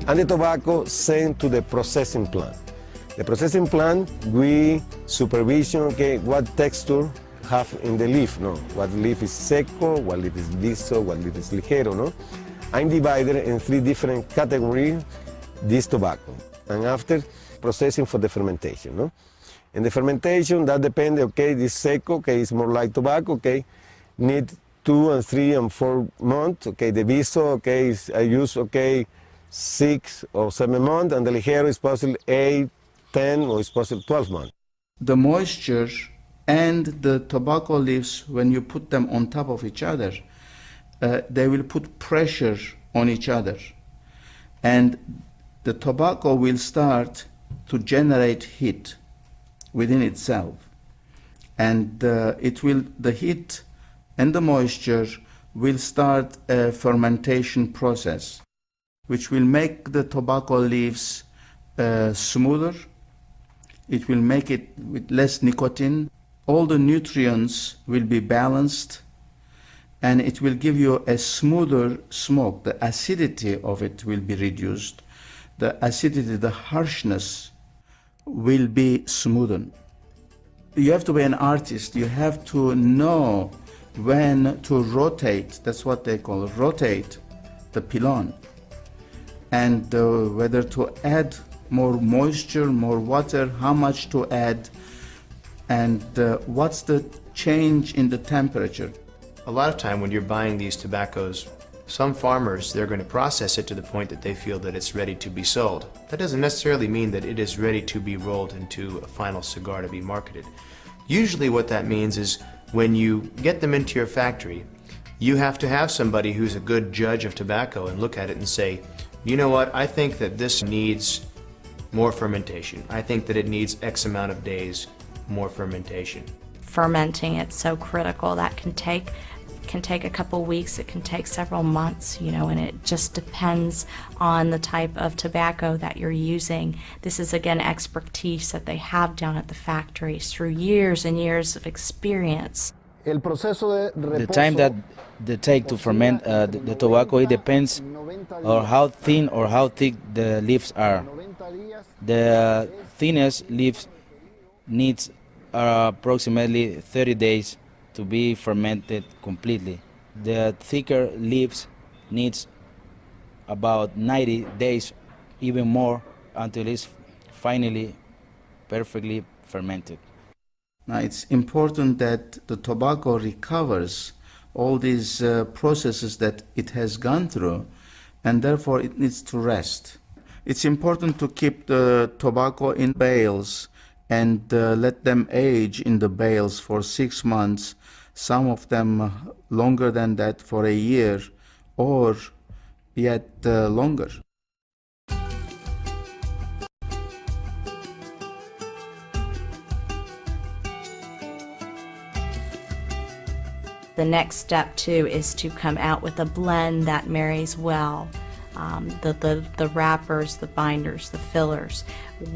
and the tobacco sent to the processing plant. The processing plant, we supervision, okay, what texture have in the leaf, no? What leaf is seco, what leaf is liso, what leaf is ligero, no? I'm divided in 3 different categories, this tobacco. And after, processing for the fermentation, no? And the fermentation, that depends, okay, this seco, okay, it's more like tobacco, okay, need 2 and 3 and 4 months, okay, the viso, okay, I use, okay, 6 or 7 months, and the ligero is possible 8, 10, or it's possible 12 months. The moisture and the tobacco leaves, when you put them on top of each other, they will put pressure on each other. And the tobacco will start to generate heat within itself. And the heat and the moisture will start a fermentation process, which will make the tobacco leaves smoother. It will make it with less nicotine. All the nutrients will be balanced, and it will give you a smoother smoke. The acidity of it will be reduced. The acidity, the harshness will be smoothened. You have to be an artist. You have to know when to rotate, that's what they call rotate the pilon, and whether to add more moisture, more water, how much to add, and what's the change in the temperature. A lot of time when you're buying these tobaccos, some farmers, they're going to process it to the point that they feel that it's ready to be sold. That doesn't necessarily mean that it is ready to be rolled into a final cigar to be marketed. Usually what that means is when you get them into your factory, you have to have somebody who's a good judge of tobacco and look at it and say, you know what, I think that this needs more fermentation. I think that it needs X amount of days more fermentation. Fermenting, it's so critical. That can take a couple weeks, it can take several months, you know, and it just depends on the type of tobacco that you're using. This is, again, expertise that they have down at the factories through years and years of experience. The time that they take to ferment the tobacco, it depends on how thin or how thick the leaves are. The thinnest leaves needs approximately 30 days to be fermented completely. The thicker leaves needs about 90 days, even more, until it's finally perfectly fermented. Now it's important that the tobacco recovers all these processes that it has gone through, and therefore it needs to rest. It's important to keep the tobacco in bales and let them age in the bales for 6 months, some of them longer than that, for a year, or yet longer. The next step too is to come out with a blend that marries well. The wrappers, the binders, the fillers,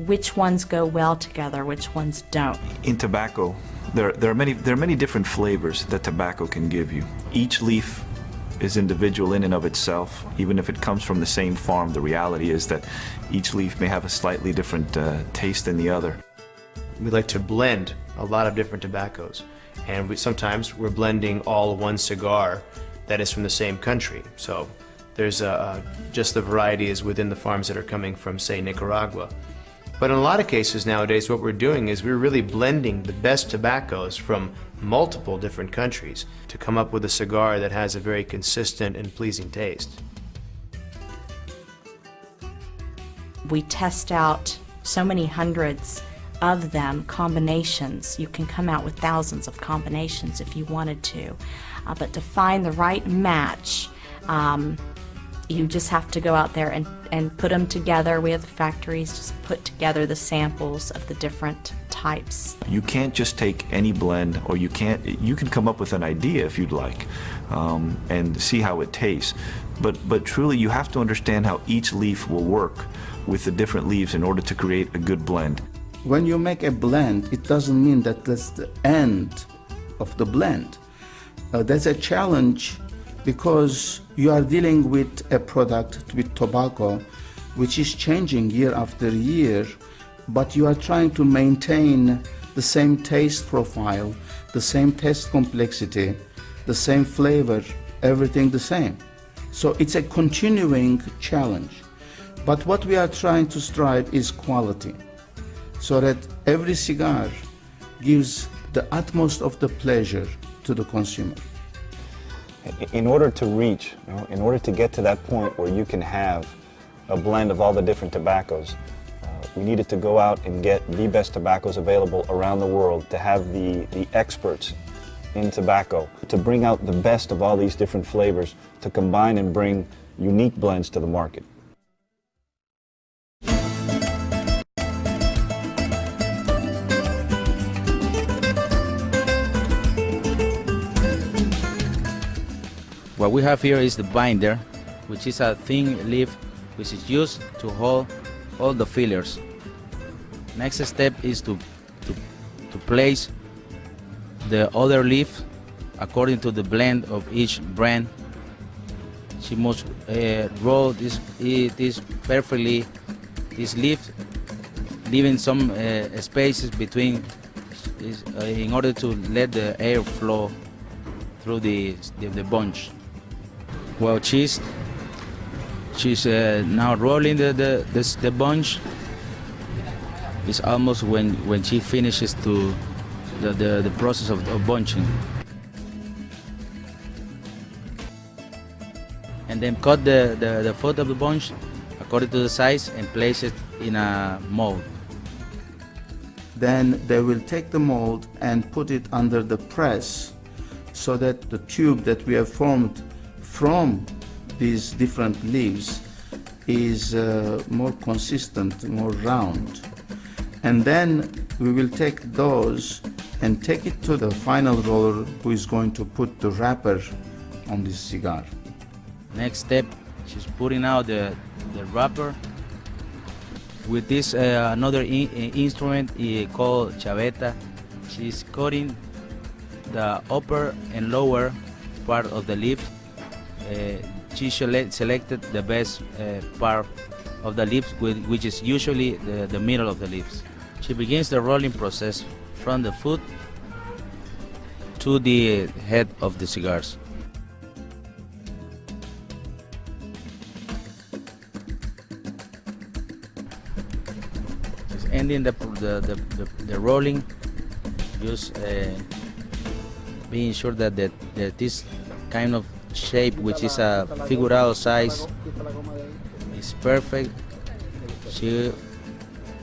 which ones go well together, which ones don't. In tobacco, there are many different flavors that tobacco can give you. Each leaf is individual in and of itself. Even if it comes from the same farm, the reality is that each leaf may have a slightly different taste than the other. We like to blend a lot of different tobaccos, and sometimes we're blending all one cigar that is from the same country. So there's just the varieties within the farms that are coming from, say, Nicaragua. But in a lot of cases nowadays, what we're doing is we're really blending the best tobaccos from multiple different countries to come up with a cigar that has a very consistent and pleasing taste. We test out so many hundreds of them, combinations. You can come out with thousands of combinations if you wanted to. But to find the right match, you just have to go out there and put them together. We have the factories just put together the samples of the different types. You can't just take any blend, or you can come up with an idea if you'd like, and see how it tastes. But truly you have to understand how each leaf will work with the different leaves in order to create a good blend. When you make a blend, it doesn't mean that that's the end of the blend. That's a challenge, because you are dealing with a product, with tobacco, which is changing year after year, but you are trying to maintain the same taste profile, the same taste complexity, the same flavor, everything the same. So it's a continuing challenge. But what we are trying to strive is quality, so that every cigar gives the utmost of the pleasure to the consumer. In order to reach, in order to get to that point where you can have a blend of all the different tobaccos, we needed to go out and get the best tobaccos available around the world, to have the experts in tobacco, to bring out the best of all these different flavors, to combine and bring unique blends to the market. What we have here is the binder, which is a thin leaf which is used to hold all the fillers. Next step is to place the other leaf according to the blend of each brand. She must roll this perfectly, this leaf, leaving some spaces between in order to let the air flow through the bunch. Well, she's now rolling the bunch. It's almost when she finishes the process of bunching. And then cut the foot of the bunch according to the size and place it in a mold. Then they will take the mold and put it under the press, so that the tube that we have formed from these different leaves is more consistent, more round. And then we will take those and take it to the final roller, who is going to put the wrapper on this cigar. Next step, she's putting out the wrapper with this another instrument called chaveta. She's cutting the upper and lower part of the leaf. She selected the best part of the leaves, which is usually the middle of the leaves. She begins the rolling process from the foot to the head of the cigars. Just ending the rolling, just being sure that this kind of shape, which is a figurado size, is perfect. She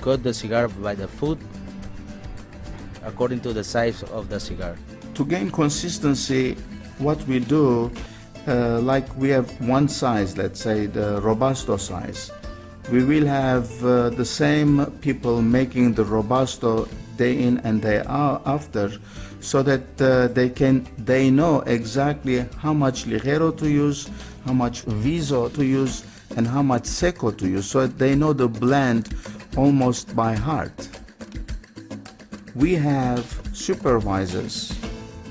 cut the cigar by the foot according to the size of the cigar. To gain consistency, what we do, like we have one size, let's say the Robusto size, we will have the same people making the Robusto day in and day out after, so that they know exactly how much Ligero to use, how much Viso to use, and how much Seco to use, so that they know the blend almost by heart. We have supervisors,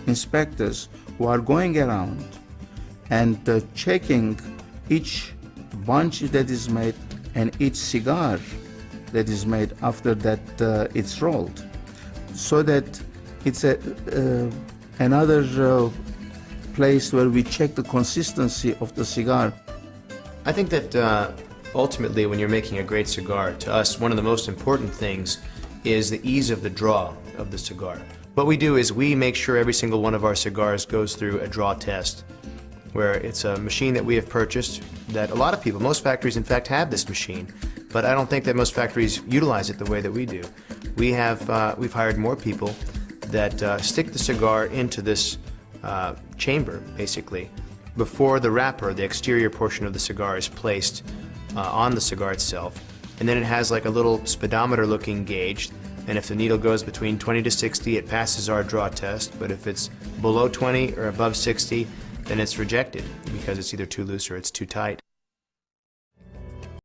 inspectors, who are going around and checking each bunch that is made and each cigar that is made after that it's rolled, so that it's another place where we check the consistency of the cigar. I think that ultimately, when you're making a great cigar, to us, one of the most important things is the ease of the draw of the cigar. What we do is we make sure every single one of our cigars goes through a draw test, where it's a machine that we have purchased that a lot of people, most factories in fact have this machine, but I don't think that most factories utilize it the way that we do. We've hired more people that stick the cigar into this chamber, basically, before the wrapper, the exterior portion of the cigar, is placed on the cigar itself. And then it has like a little speedometer looking gauge, and if the needle goes between 20 to 60, it passes our draw test, but if it's below 20 or above 60, then it's rejected because it's either too loose or it's too tight.